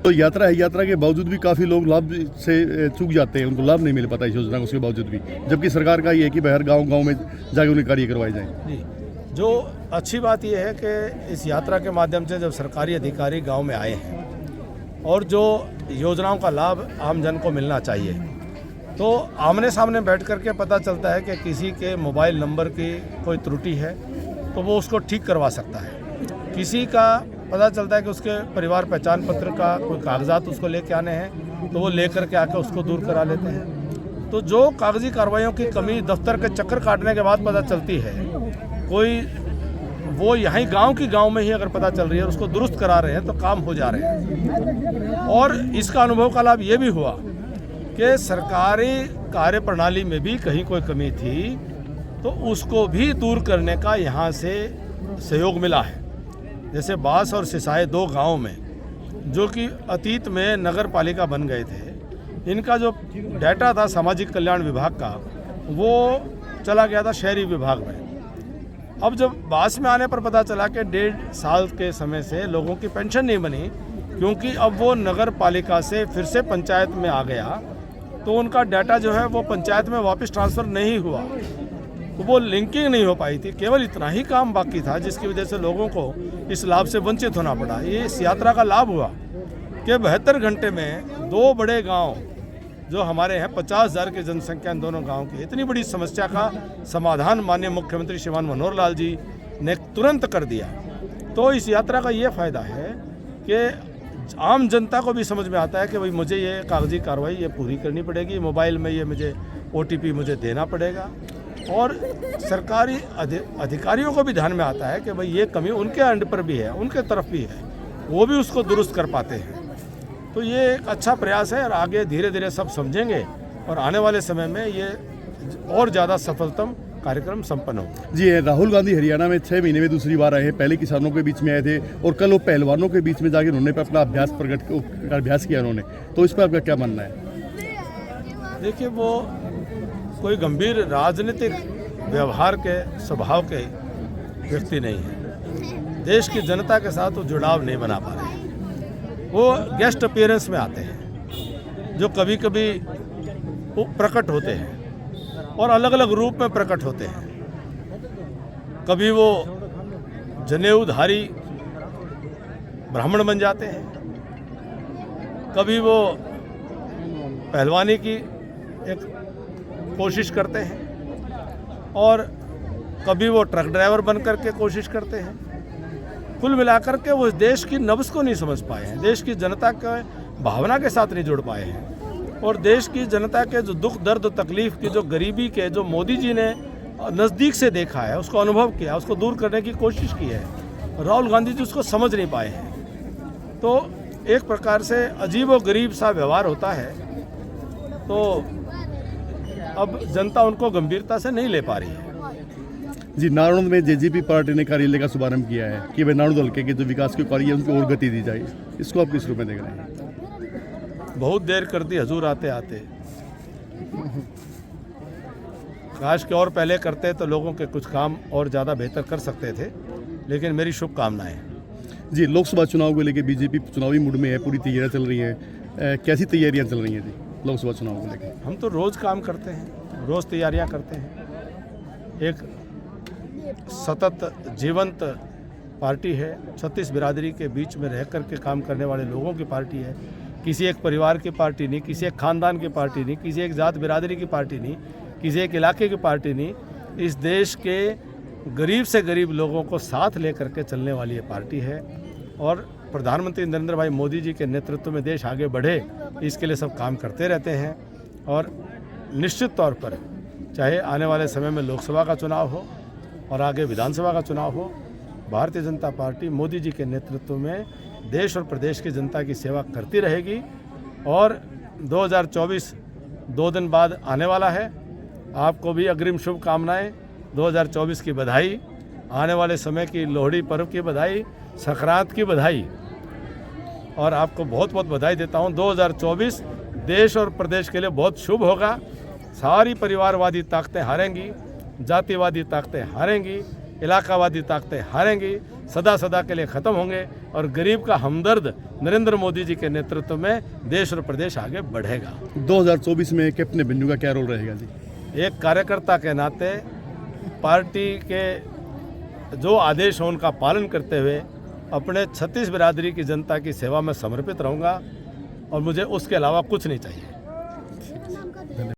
तो यात्रा है, यात्रा के बावजूद भी काफ़ी लोग लाभ से चूक जाते हैं, उनको लाभ नहीं मिल पाता इस योजना का उसके बावजूद भी, जबकि सरकार का ये है कि बाहर गाँव में जाके उन्हें कार्य करवाए जाएँ। जी, जो अच्छी बात यह है कि इस यात्रा के माध्यम से जब सरकारी अधिकारी गांव में आए हैं और जो योजनाओं का लाभ आम जन को मिलना चाहिए, तो आमने सामने बैठ कर के पता चलता है कि किसी के मोबाइल नंबर की कोई त्रुटि है तो वो उसको ठीक करवा सकता है। किसी का पता चलता है कि उसके परिवार पहचान पत्र का कोई कागजात उसको लेके आने हैं तो वो लेकर के आकर उसको दूर करा लेते हैं। तो जो कागजी कार्रवाइयों की कमी दफ्तर के चक्कर काटने के बाद पता चलती है, कोई वो यहीं गांव में ही अगर पता चल रही है उसको दुरुस्त करा रहे हैं तो काम हो जा रहे हैं। और इसका अनुभव का लाभ ये भी हुआ कि सरकारी कार्य प्रणाली में भी कहीं कोई कमी थी तो उसको भी दूर करने का यहाँ से सहयोग मिला है। जैसे बास और सिसाए 2 गाँव में जो कि अतीत में नगर पालिका बन गए थे, इनका जो डाटा था सामाजिक कल्याण विभाग का वो चला गया था शहरी विभाग में। अब जब बास में आने पर पता चला कि 1.5 साल के समय से लोगों की पेंशन नहीं बनी, क्योंकि अब वो नगर पालिका से फिर से पंचायत में आ गया तो उनका डाटा जो है वो पंचायत में वापस ट्रांसफ़र नहीं हुआ, तो वो लिंकिंग नहीं हो पाई थी। केवल इतना ही काम बाकी था जिसकी वजह से लोगों को इस लाभ से वंचित होना पड़ा। ये इस यात्रा का लाभ हुआ कि 72 घंटे में 2 बड़े गाँव जो हमारे हैं 50,000 की जनसंख्या इन दोनों गांव की, इतनी बड़ी समस्या का समाधान माननीय मुख्यमंत्री श्रीमान मनोहर लाल जी ने तुरंत कर दिया। तो इस यात्रा का ये फ़ायदा है कि आम जनता को भी समझ में आता है कि भाई मुझे ये कागजी कार्रवाई ये पूरी करनी पड़ेगी, मोबाइल में ये मुझे OTP मुझे देना पड़ेगा। और सरकारी अधिकारियों को भी ध्यान में आता है कि भाई ये कमी उनके एंड पर भी है, उनके तरफ भी है, वो भी उसको दुरुस्त कर पाते हैं। तो ये एक अच्छा प्रयास है और आगे धीरे धीरे सब समझेंगे और आने वाले समय में ये और ज़्यादा सफलतम कार्यक्रम संपन्न हो। जी, राहुल गांधी हरियाणा में 6 महीने में दूसरी बार आए हैं। पहले किसानों के बीच में आए थे और कल वो पहलवानों के बीच में जाके उन्होंने अपना अभ्यास किया उन्होंने, तो इस पर आपका क्या मानना है? देखिए, वो कोई गंभीर राजनीतिक व्यवहार के स्वभाव के व्यक्ति नहीं है। देश की जनता के साथ वो जुड़ाव नहीं बना पा रहे हैं। वो गेस्ट अपीयरेंस में आते हैं जो कभी कभी वो प्रकट होते हैं और अलग अलग रूप में प्रकट होते हैं। कभी वो जनेऊधारी ब्राह्मण बन जाते हैं, कभी वो पहलवानी की एक कोशिश करते हैं और कभी वो ट्रक ड्राइवर बन करके कोशिश करते हैं। कुल मिलाकर के वो देश की नब्ज़ को नहीं समझ पाए हैं, देश की जनता के भावना के साथ नहीं जुड़ पाए हैं और देश की जनता के जो दुख दर्द तकलीफ़ की, जो गरीबी के, जो मोदी जी ने नज़दीक से देखा है, उसको अनुभव किया, उसको दूर करने की कोशिश की है, राहुल गांधी जी उसको समझ नहीं पाए हैं। तो एक प्रकार से अजीब व गरीब सा व्यवहार होता है। तो अब जनता उनको गंभीरता से नहीं ले पा रही है। जी, नारनौल में JJP पार्टी ने कार्यालय का शुभारंभ किया है कि भाई नारनौल हल्के के जो विकास के कार्य है उनको और गति दी जाए, इसको आप किस रूप में देख रहे हैं? बहुत देर कर दी हजूर आते आते। काश के और पहले करते तो लोगों के कुछ काम और ज़्यादा बेहतर कर सकते थे, लेकिन मेरी शुभकामनाएं। जी, लोकसभा चुनाव को लेकर BJP चुनावी मूड में है, पूरी तैयारियाँ चल रही हैं। कैसी तैयारियाँ चल रही हैं जी लोकसभा चुनाव को लेकर? हम तो रोज़ काम करते हैं, रोज़ तैयारियां करते हैं। एक सतत जीवंत पार्टी है, 36 बिरादरी के बीच में रह कर के काम करने वाले लोगों की पार्टी है। किसी एक परिवार की पार्टी नहीं, किसी एक खानदान की पार्टी नहीं, किसी एक जात बिरादरी की पार्टी नहीं, किसी एक इलाके की पार्टी नहीं। इस देश के गरीब से गरीब लोगों को साथ लेकर के चलने वाली ये पार्टी है और प्रधानमंत्री नरेंद्र भाई मोदी जी के नेतृत्व में देश आगे बढ़े, इसके लिए सब काम करते रहते हैं। और निश्चित तौर पर चाहे आने वाले समय में लोकसभा का चुनाव हो और आगे विधानसभा का चुनाव हो, भारतीय जनता पार्टी मोदी जी के नेतृत्व में देश और प्रदेश की जनता की सेवा करती रहेगी। और 2024 2 दिन बाद आने वाला है। आपको भी अग्रिम शुभकामनाएं, 2024 की बधाई, आने वाले समय की लोहड़ी पर्व की बधाई, संक्रांत की बधाई, और आपको बहुत बहुत बधाई देता हूं। 2024 देश और प्रदेश के लिए बहुत शुभ होगा। सारी परिवारवादी ताकतें हारेंगी, जातिवादी ताकतें हारेंगी। इलाकावादी ताकतें हारेंगी, सदा सदा के लिए ख़त्म होंगे और गरीब का हमदर्द नरेंद्र मोदी जी के नेतृत्व में देश और प्रदेश आगे बढ़ेगा। 2024 में कैप्टन बिन्नू का क्या रोल रहेगा जी? एक कार्यकर्ता के नाते पार्टी के जो आदेश हों उनका पालन करते हुए अपने 36 बिरादरी की जनता की सेवा में समर्पित रहूँगा और मुझे उसके अलावा कुछ नहीं चाहिए।